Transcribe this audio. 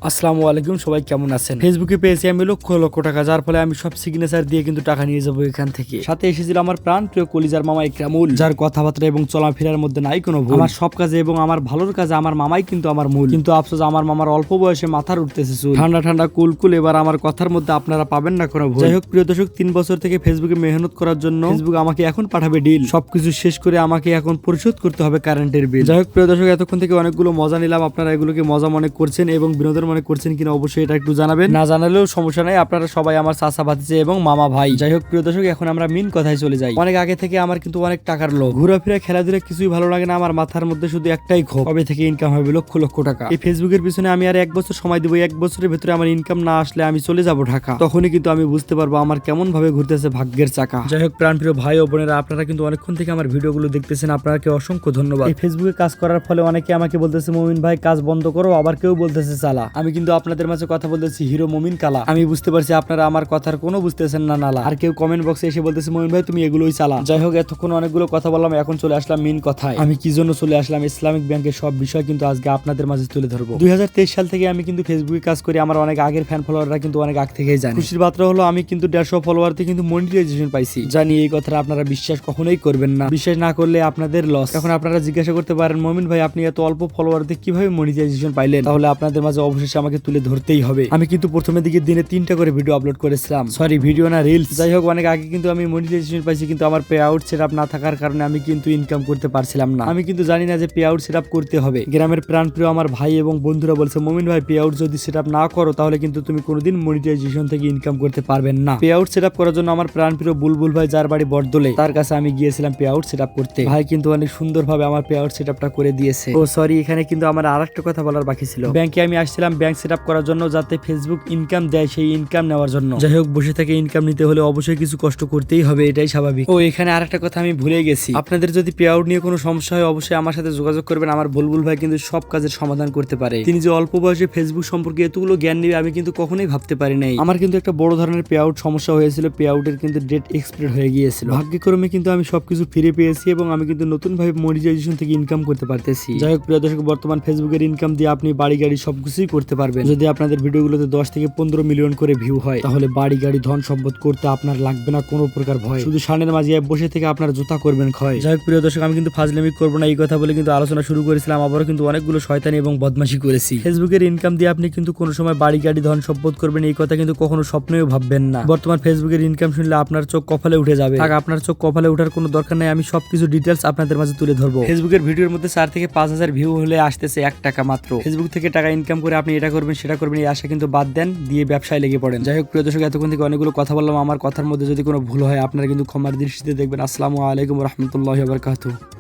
আসসালামু আলাইকুম, সবাই কেমন আছেন? ফেসবুকে পেয়েছি আমি লক্ষ লক্ষ টাকা, যার ফলে আমি সব সিগনেচার দিয়ে কিন্তু টাকা নিয়ে যাবো এখান থেকে। সাথে এসেছিল আমার প্রাণ প্রিয় কলিজার মামা ইকরামুল, যার কথাবার্তা এবং চলাফেরার মধ্যে নাই কোনো ভুল। আমার সব কাজে এবং আমার ভালোর কাজে আমার মামাই কিন্তু আমার মূল। কিন্তু আফসোস আমার মামার অল্প বয়সে মাথার উঠতেছে চুল। ঠান্ডা ঠান্ডা কুল এবার আমার কথার মধ্যে আপনারা পাবেন না কোনো ভুল। যাই হোক প্রিয় দর্শক, 3 বছর থেকে ফেসবুকে মেহনত করার জন্য ফেসবুক আমাকে এখন পাঠাবে ডিল। সবকিছু শেষ করে আমাকে এখন পরিশোধ করতে হবে কারেন্টের বিল। যাই হোক প্রিয় দর্শক, এতক্ষণ থেকে অনেকগুলো মজা নিলাম। আপনারা এগুলোকে মজা মনে করছেন এবং বিনোদন মনে করছেন কিনা অবশ্যই এটা একটু জানাবেন। না জানালেও সমস্যা নাই, আপনারা সবাই আমার চাচা ভাতিজা এবং মামা ভাই। যাই হোক প্রিয় দর্শক, এখন আমরা মেন কথায় চলে যাই। অনেক আগে থেকে আমার কিন্তু অনেক টাকার লোভ, ঘোরাফেরা খেলাধুলা কিছুই ভালো লাগে না। আমার মাথার মধ্যে শুধু একটাই ক্ষোভ, কবে থেকে ইনকাম হবে লক্ষ লক্ষ টাকা। এই ফেসবুকের পিছনে আমি আর 1 বছর সময় দেবো। 1 বছরের ভেতরে আমার ইনকাম না আসলে আমি চলে যাব ঢাকা। তখনই কিন্তু আমি বুঝতে পারবো আমার কেমন ভাবে ঘুরতেছে ভাগ্যের চাকা। যাই হোক প্রাণপ্রিয় ভাই ও বোনেরা, আপনারা কিন্তু অনেকক্ষণ থেকে আমার ভিডিওগুলো দেখতেছেন, আপনাকে অসংখ্য ধন্যবাদ। এই ফেসবুকে কাজ করার ফলে অনেকে আমাকে বলতেছে মমিন ভাই কাজ বন্ধ করো, আবার কেউ বলতেছে চালা। আমি কিন্তু আপনাদের মাঝে কথা বলতেছি হিরো মমিন কালা। আমি বুঝতে পারছি আপনারা আমার কথার কোনো বুঝতেছেন না নালা। আর কেউ কমেন্ট বক্সে এসে বলতেছে মমিন ভাই তুমি এগুলোই চালা। যাই হোক এতক্ষণ অনেকগুলো কথা বললাম, এখন চলে আসলাম মেন কথায়। আমি কি জন্য চলে আসলাম, ইসলামিক ব্যাংকের সব বিষয় কিন্তু আজকে আপনাদের মাঝে তুলে ধরবো। 2023 সাল থেকে আমি কিন্তু ফেসবুকে কাজ করি। আমার অনেক আগের ফ্যান ফলোয়াররা কিন্তু অনেক আগ থেকেই জানে। খুশির বার্তা হলো আমি কিন্তু 150 ফলোয়ারতে কিন্তু মনিটাইজেশন পাইছি। জানি এই কথাটা আপনারা বিশ্বাস কখনোই করবেন না, বিশ্বাস না করলে আপনাদের লস। এখন আপনারা জিজ্ঞাসা করতে পারেন মমিন ভাই আপনি এত অল্প ফলোয়ারতে কিভাবে মনিটাইজেশন পাইলেন? তাহলে আপনাদের মাঝে অবশেষে আমাকে তুলে ধরতেই হবে। আমি কিন্তু প্রথমে দিকে দিনে 3টা করে ভিডিও আপলোড করেছিলাম, সরি ভিডিও না রিলস। যাই হোক অনেক আগে কিন্তু আমি মনিটাইজেশন পাইছি, কিন্তু আমার পে আউট সেটআপ না থাকার কারণে আমি কিন্তু ইনকাম করতে পারছিলাম না। আমি কিন্তু জানি না যে পে আউট সেটআপ করতে হবে। গ্রামের প্রাণপ্রিয় আমার ভাই এবং বন্ধুরা বলছে মমিন ভাই পে আউট যদি সেটআপ না করো তাহলে কিন্তু তুমি কোনোদিন মনিটাইজেশন থেকে ইনকাম করতে পারবেন না। পে আউট সেটআপ করার জন্য আমার প্রাণপ্রিয় বুলবুল ভাই যার বাড়ি বরদলে, তার কাছে আমি গিয়েছিলাম পে আউট সেটআপ করতে। ভাই কিন্তু অনেক সুন্দরভাবে আমার পে আউট সেটআপটা করে দিয়েছে। ও সরি, এখানে কিন্তু আমার আরেকটা কথা বলার বাকি ছিল। ব্যাংকে আমি আসছিলাম ব্যাংক সেটআপ করার জন্য, যাতে ফেসবুক ইনকাম দেয় সেই ইনকাম নেওয়ার জন্য। যাই হোক বসে থেকে ইনকাম নিতে হলে অবশ্যই কিছু কষ্ট করতেই হবে, এটাই স্বাভাবিক। ও এখানে আরেকটা কথা আমি ভুলে গেছি, আপনাদের যদি পে আউট নিয়ে কোনো সমস্যা হয় অবশ্যই আমার সাথে যোগাযোগ করবেন। আমার বুলবুল ভাই কিন্তু সব কাজের সমাধান করতে পারে। তিনি যে অল্প বয়সে ফেসবুক সম্পর্কে এতগুলো জ্ঞান নেবে আমি কিন্তু কখনোই ভাবতে পারি নাই। আমার কিন্তু একটা বড় ধরনের পে আউট সমস্যা হয়েছিল, পে আউটের কিন্তু ডেট এক্সপায়ার হয়ে গিয়েছিল। ভাগ্যক্রমে কিন্তু আমি সবকিছু ফিরে পেয়েছি এবং আমি কিন্তু নতুন ভাবে মনিটাইজেশন থেকে ইনকাম করতে পারতেছি। যাই হোক প্রিয় দর্শক, বর্তমান ফেসবুকের ইনকাম দিয়ে আপনি বাড়ি গাড়ি সবকিছুই করতে পারবেন। যদি আপনাদের ভিডিওগুলোতে 10 থেকে 15 মিলিয়ন করে ভিউ হয় তাহলে বাড়ি গাড়ি ধন সম্পদ করতে আপনার লাগবে না কোনো প্রকার ভয়, শুধু সানের মাঝে বসে থেকে আপনার জুতা করবেন ক্ষয়। যাই হোক প্রিয় দর্শক, আমি কিন্তু ফাজলামি করবো না এই কথা বলে কিন্তু আলোচনা শুরু করেছিলাম। আবারও কিন্তু অনেকগুলো শয়তানি এবং বদমাশি করেছি। ফেসবুকের ইনকাম দিয়ে আপনি কিন্তু কোনো সময় বাড়ি গাড়ি ধন সম্পদ করবেন এই কথা কিন্তু কখনো স্বপ্নেও ভাববেন না। বর্তমান ফেসবুকের ইনকাম শুনলে আপনার চোখ কপালে উঠে যাবে। আপনার চোখ কপালে ওঠার কোনো দরকার নাই, আমি সবকিছু ডিটেলস আপনাদের মাঝে তুলে ধরবো। ফেসবুকের ভিডিওর মধ্যে 4 থেকে 5,000 ভিউ হলে আসতেছে 1 টাকা মাত্র। ফেসবুক থেকে টাকা ইনকাম করে আপনি এটা করবেন সেটা করবেন এই আশা কিন্তু বাদ দেন, দিয়ে ব্যবসায় লেগে পড়েন। যাই হোক প্রিয় দর্শক, এতক্ষণ থেকে অনেকগুলো কথা বললাম, আমার কথার মধ্যে যদি কোনো ভুল হয় আপনারা কিন্তু ক্ষমার দৃষ্টিতে দেখবেন। আসসালামু আলাইকুম ওয়া রাহমাতুল্লাহি ওয়া বারাকাতুহু।